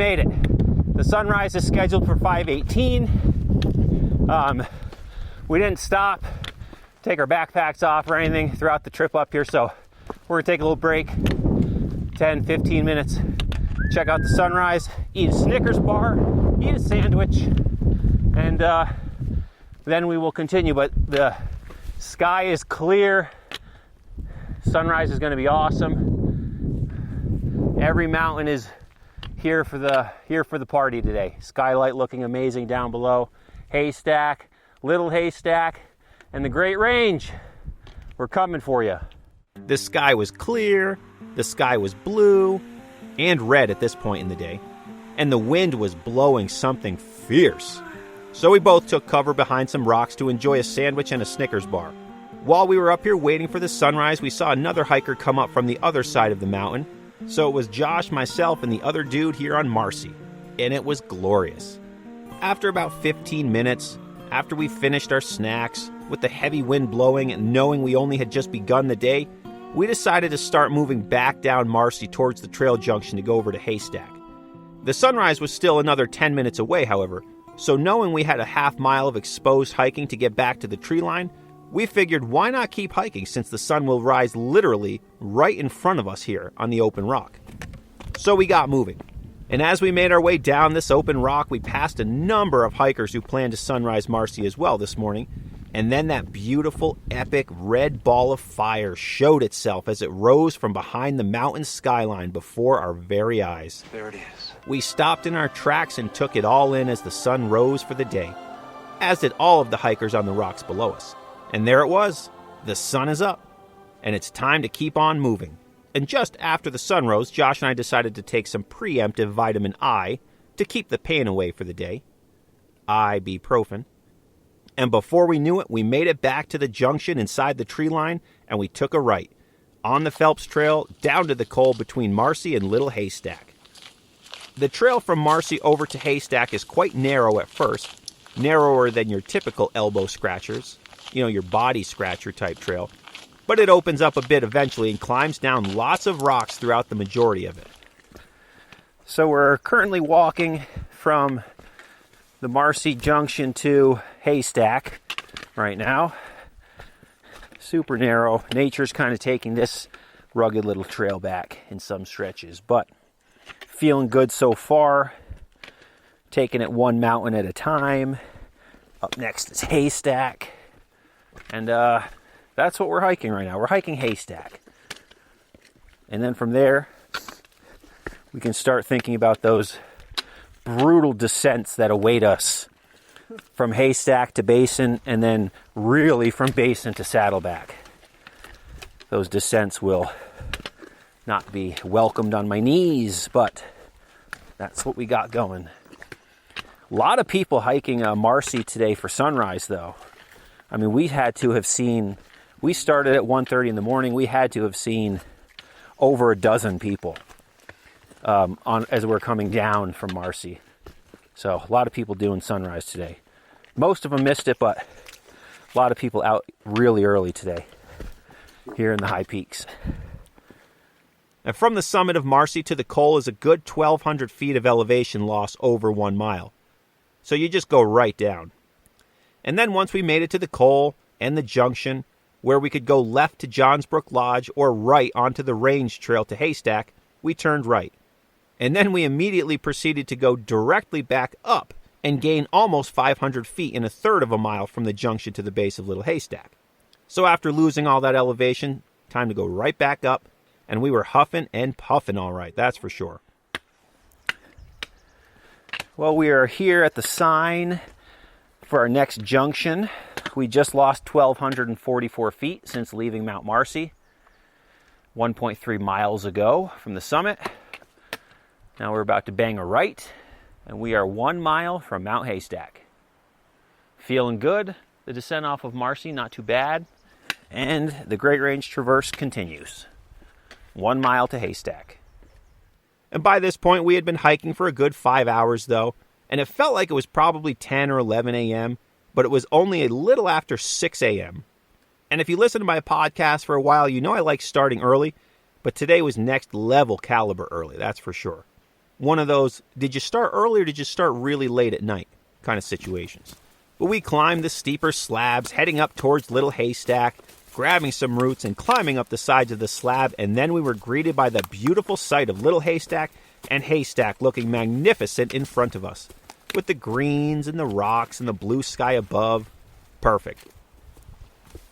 made it. The sunrise is scheduled for 5:18. We didn't stop, take our backpacks off or anything throughout the trip up here, so we're gonna take a little break, 10, 15 minutes, check out the sunrise, eat a Snickers bar, eat a sandwich, and then we will continue. But the sky is clear. Sunrise is going to be awesome. Every mountain is here for the party today. Skylight looking amazing down below. Haystack, Little Haystack, and the Great Range. We're coming for you. The sky was clear, the sky was blue and red at this point in the day, and the wind was blowing something fierce. So we both took cover behind some rocks to enjoy a sandwich and a Snickers bar. While we were up here waiting for the sunrise, we saw another hiker come up from the other side of the mountain. So it was Josh, myself, and the other dude here on Marcy, and it was glorious. After about 15 minutes, after we finished our snacks, with the heavy wind blowing and knowing we only had just begun the day, we decided to start moving back down Marcy towards the trail junction to go over to Haystack. The sunrise was still another 10 minutes away, however, so knowing we had a half mile of exposed hiking to get back to the tree line, we figured why not keep hiking since the sun will rise literally right in front of us here on the open rock. So we got moving. And as we made our way down this open rock, we passed a number of hikers who planned to sunrise Marcy as well this morning. And then that beautiful, epic red ball of fire showed itself as it rose from behind the mountain skyline before our very eyes. There it is. We stopped in our tracks and took it all in as the sun rose for the day, as did all of the hikers on the rocks below us. And there it was. The sun is up, and it's time to keep on moving. And just after the sun rose, Josh and I decided to take some preemptive vitamin I to keep the pain away for the day. Ibuprofen. And before we knew it, we made it back to the junction inside the tree line, and we took a right, on the Phelps Trail, down to the col between Marcy and Little Haystack. The trail from Marcy over to Haystack is quite narrow at first, narrower than your typical elbow scratchers, your body scratcher type trail, but it opens up a bit eventually and climbs down lots of rocks throughout the majority of it. So we're currently walking from the Marcy Junction to Haystack right now. Super narrow. Nature's kind of taking this rugged little trail back in some stretches, but feeling good so far. Taking it one mountain at a time. Up next is Haystack. And that's what we're hiking right now. We're hiking Haystack. And then from there, we can start thinking about those brutal descents that await us from Haystack to Basin, and then really from Basin to Saddleback. Those descents will not be welcomed on my knees, but that's what we got going. A lot of people hiking Marcy today for sunrise, though. I mean, we started at 1:30 in the morning. We had to have seen over a dozen people as we're coming down from Marcy. So a lot of people doing sunrise today. Most of them missed it, but a lot of people out really early today here in the high peaks. And from the summit of Marcy to the col is a good 1,200 feet of elevation loss over 1 mile. So you just go right down. And then once we made it to the col and the junction, where we could go left to Johnsbrook Lodge or right onto the range trail to Haystack, we turned right. And then we immediately proceeded to go directly back up and gain almost 500 feet in a third of a mile from the junction to the base of Little Haystack. So after losing all that elevation, time to go right back up, and we were huffing and puffing all right, that's for sure. Well, we are here at the sign for our next junction. We just lost 1,244 feet since leaving Mount Marcy, 1.3 miles ago from the summit. Now we're about to bang a right, and we are 1 mile from Mount Haystack. Feeling good. The descent off of Marcy, not too bad. And the Great Range Traverse continues. 1 mile to Haystack. And by this point, we had been hiking for a good 5 hours, though, and it felt like it was probably 10 or 11 a.m., but it was only a little after 6 a.m. And if you listen to my podcast for a while, you know I like starting early, but today was next level caliber early, that's for sure. one of those, did you start early or did you start really late at night kind of situations. But we climbed the steeper slabs, heading up towards Little Haystack, grabbing some roots and climbing up the sides of the slab, and then we were greeted by the beautiful sight of Little Haystack and Haystack looking magnificent in front of us, with the greens and the rocks and the blue sky above. Perfect.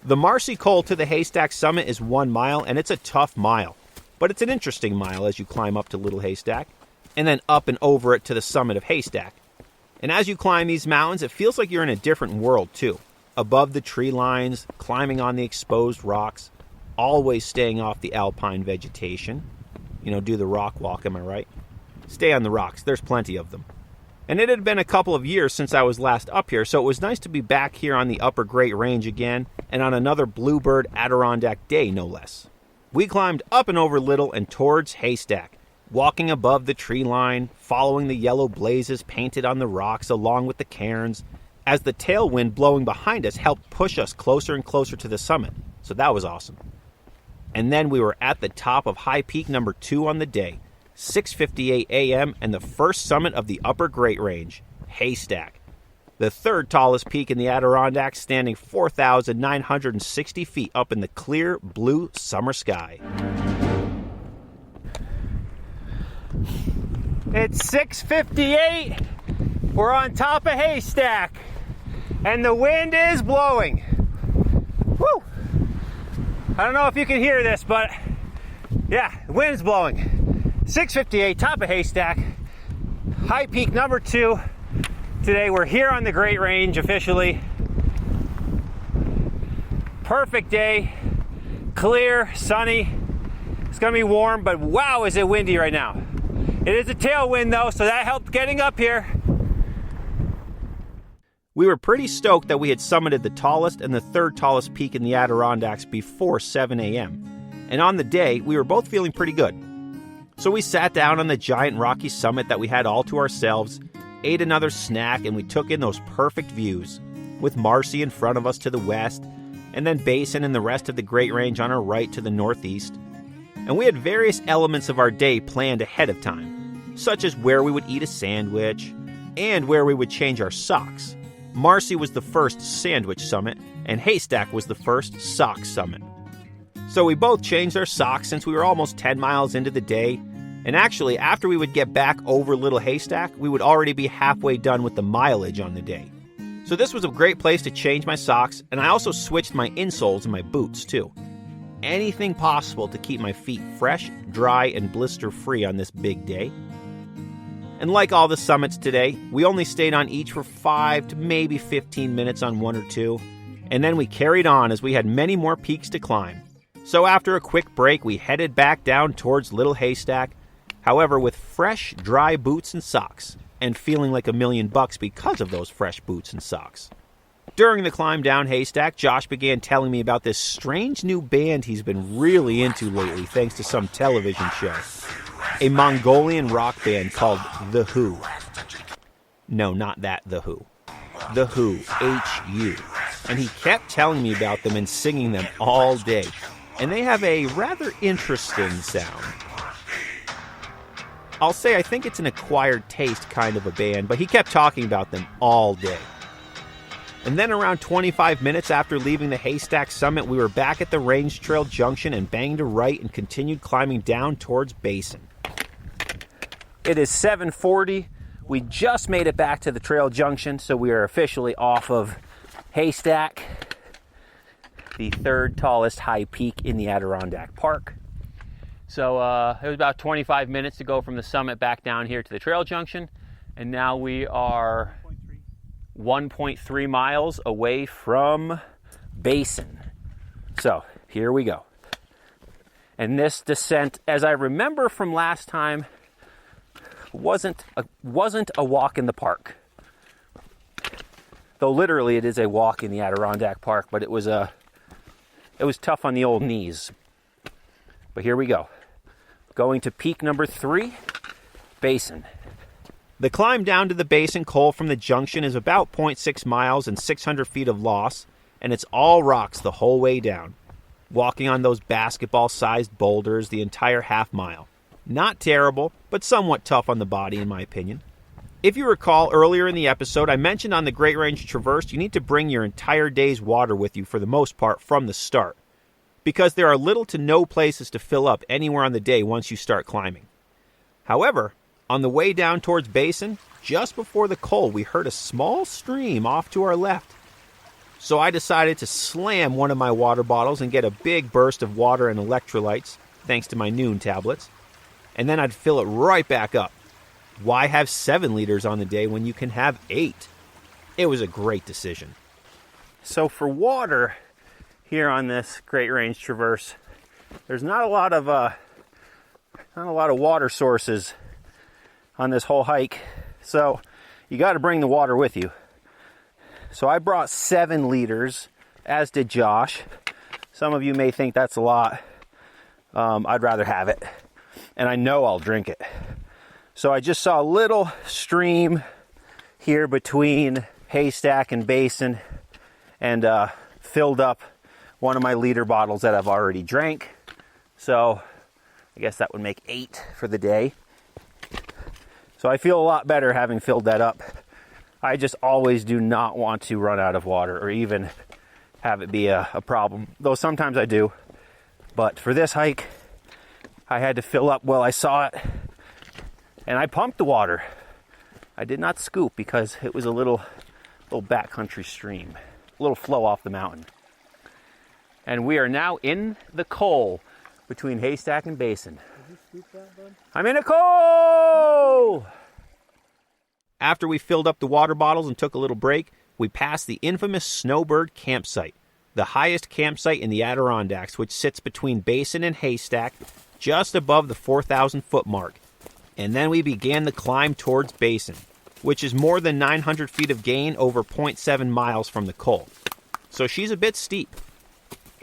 The Marcy Col to the Haystack summit is 1 mile, and it's a tough mile, but it's an interesting mile as you climb up to Little Haystack, and then up and over it to the summit of Haystack. And as you climb these mountains, it feels like you're in a different world too. Above the tree lines, climbing on the exposed rocks, always staying off the alpine vegetation. You know, do the rock walk, am I right? Stay on the rocks, there's plenty of them. And it had been a couple of years since I was last up here, so it was nice to be back here on the upper Great Range again, and on another Bluebird Adirondack day, no less. We climbed up and over Little and towards Haystack, walking above the tree line, following the yellow blazes painted on the rocks along with the cairns, as the tailwind blowing behind us helped push us closer and closer to the summit, so that was awesome. And then we were at the top of high peak number 2 on the day, 6:58 a.m., and the first summit of the upper Great Range, Haystack, the third tallest peak in the Adirondacks, standing 4,960 feet up in the clear blue summer sky. It's 6:58. We're on top of Haystack, and the wind is blowing. Woo! I don't know if you can hear this, but yeah, the wind's blowing. 6:58, top of Haystack, high peak number 2. Today we're here on the Great Range officially. Perfect day, clear, sunny. It's gonna be warm, but wow, is it windy right now. It is a tailwind though, so that helped getting up here. We were pretty stoked that we had summited the tallest and the third tallest peak in the Adirondacks before 7 a.m. And on the day, we were both feeling pretty good. So we sat down on the giant rocky summit that we had all to ourselves, ate another snack, and we took in those perfect views, with Marcy in front of us to the west, and then Basin and the rest of the Great Range on our right to the northeast. And we had various elements of our day planned ahead of time, such as where we would eat a sandwich, and where we would change our socks. Marcy was the first sandwich summit, and Haystack was the first sock summit. So we both changed our socks since we were almost 10 miles into the day, and actually, after we would get back over Little Haystack, we would already be halfway done with the mileage on the day. So this was a great place to change my socks, and I also switched my insoles in my boots too. Anything possible to keep my feet fresh, dry, and blister-free on this big day. And like all the summits today, we only stayed on each for 5 to maybe 15 minutes on one or two, and then we carried on as we had many more peaks to climb. So after a quick break, we headed back down towards Little Haystack, however with fresh, dry boots and socks, and feeling like $1 million because of those fresh boots and socks. During the climb down Haystack, Josh began telling me about this strange new band he's been really into lately thanks to some television show. A Mongolian rock band called The Who. No, not that The Who. The Who, H-U. And he kept telling me about them and singing them all day. And they have a rather interesting sound. I'll say I think it's an acquired taste kind of a band, but he kept talking about them all day. And then around 25 minutes after leaving the Haystack summit, we were back at the Range Trail Junction and banged a right and continued climbing down towards Basin. It is 7:40. We just made it back to the trail junction, so we are officially off of Haystack, the third tallest high peak in the Adirondack Park. So it was about 25 minutes to go from the summit back down here to the trail junction, and now we are 1.3 miles away from Basin. So here we go. And this descent, as I remember from last time, wasn't a walk in the park. Though literally it is a walk in the Adirondack Park, but it was tough on the old knees. But here we go. Going to peak number 3, Basin. The climb down to the Basin Col from the junction is about 0.6 miles and 600 feet of loss, and it's all rocks the whole way down. Walking on those basketball-sized boulders the entire half mile. Not terrible, but somewhat tough on the body in my opinion. If you recall earlier in the episode, I mentioned on the Great Range Traverse you need to bring your entire day's water with you for the most part from the start, because there are little to no places to fill up anywhere on the day once you start climbing. However, on the way down towards Basin, just before the col, we heard a small stream off to our left. So I decided to slam one of my water bottles and get a big burst of water and electrolytes, thanks to my Noon tablets, and then I'd fill it right back up. Why have 7 liters on the day when you can have 8? It was a great decision. So for water here on this Great Range Traverse, there's not a lot of water sources on this whole hike. So you got to bring the water with you. So I brought 7 liters, as did Josh. Some of you may think that's a lot. I'd rather have it, and I know I'll drink it. So I just saw a little stream here between Haystack and Basin, and filled up one of my liter bottles that I've already drank. So I guess that would make 8 for the day. So I feel a lot better having filled that up. I just always do not want to run out of water or even have it be a problem, though sometimes I do. But for this hike, I had to fill up while I saw it, and I pumped the water. I did not scoop because it was a little backcountry stream, a little flow off the mountain. And we are now in the col between Haystack and Basin. Did you scoop that, bud? I'm in a col! After we filled up the water bottles and took a little break, we passed the infamous Snowbird campsite, the highest campsite in the Adirondacks, which sits between Basin and Haystack, just above the 4,000-foot mark. And then we began the climb towards Basin, which is more than 900 feet of gain over 0.7 miles from the col. So she's a bit steep.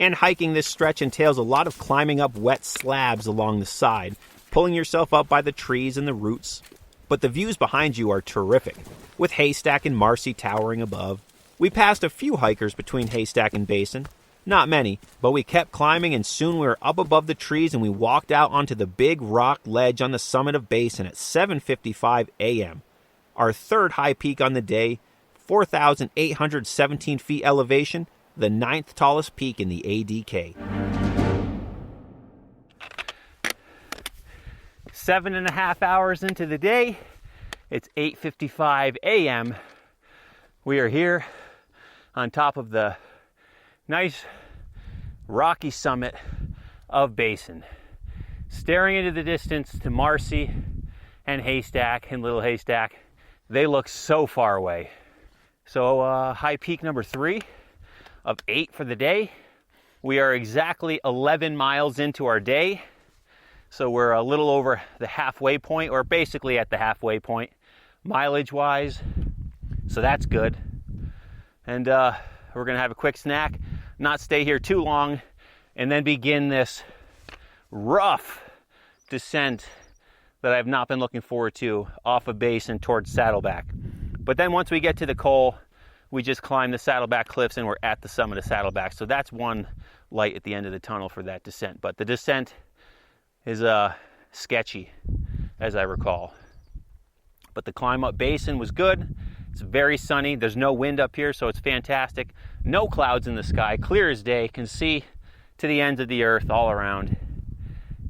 And hiking this stretch entails a lot of climbing up wet slabs along the side, pulling yourself up by the trees and the roots. But the views behind you are terrific, with Haystack and Marcy towering above. We passed a few hikers between Haystack and Basin. Not many, but we kept climbing, and soon we were up above the trees and we walked out onto the big rock ledge on the summit of Basin at 7:55 a.m. Our third high peak on the day, 4,817 feet elevation, the 9th tallest peak in the ADK. 7.5 hours into the day, it's 8:55 a.m. We are here on top of the nice rocky summit of Basin, staring into the distance to Marcy and Haystack and Little Haystack. They look so far away. So high peak number 3 of 8 for the day. We are exactly 11 miles into our day. So we're a little over the halfway point, or basically at the halfway point, mileage-wise. So that's good. And we're going to have a quick snack, not stay here too long, and then begin this rough descent that I've not been looking forward to off of Basin towards Saddleback. But then once we get to the col, we just climb the Saddleback cliffs and we're at the summit of Saddleback. So that's one light at the end of the tunnel for that descent. But the descent is sketchy, as I recall. But the climb up Basin was good. It's very sunny. There's no wind up here, so it's fantastic. No clouds in the sky, clear as day. Can see to the ends of the earth all around.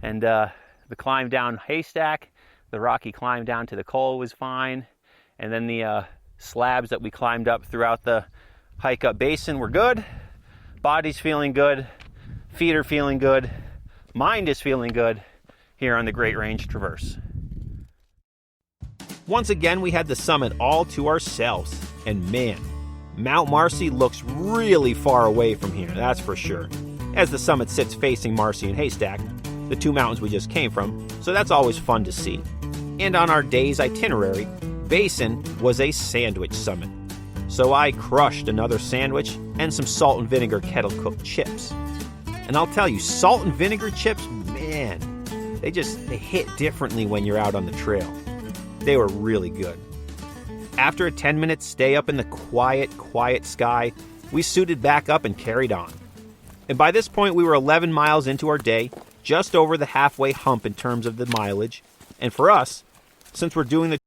And the climb down Haystack, the rocky climb down to the col was fine. And then the slabs that we climbed up throughout the hike up Basin were good. Body's feeling good. Feet are feeling good. Mind is feeling good here on the Great Range Traverse. Once again, we had the summit all to ourselves. And man, Mount Marcy looks really far away from here, that's for sure. As the summit sits facing Marcy and Haystack, the two mountains we just came from, so that's always fun to see. And on our day's itinerary, Basin was a sandwich summit. So I crushed another sandwich and some salt and vinegar kettle-cooked chips. And I'll tell you, salt and vinegar chips, man, they hit differently when you're out on the trail. They were really good. After a 10-minute stay up in the quiet sky, we suited back up and carried on. And by this point, we were 11 miles into our day, just over the halfway hump in terms of the mileage. And for us, since we're doing the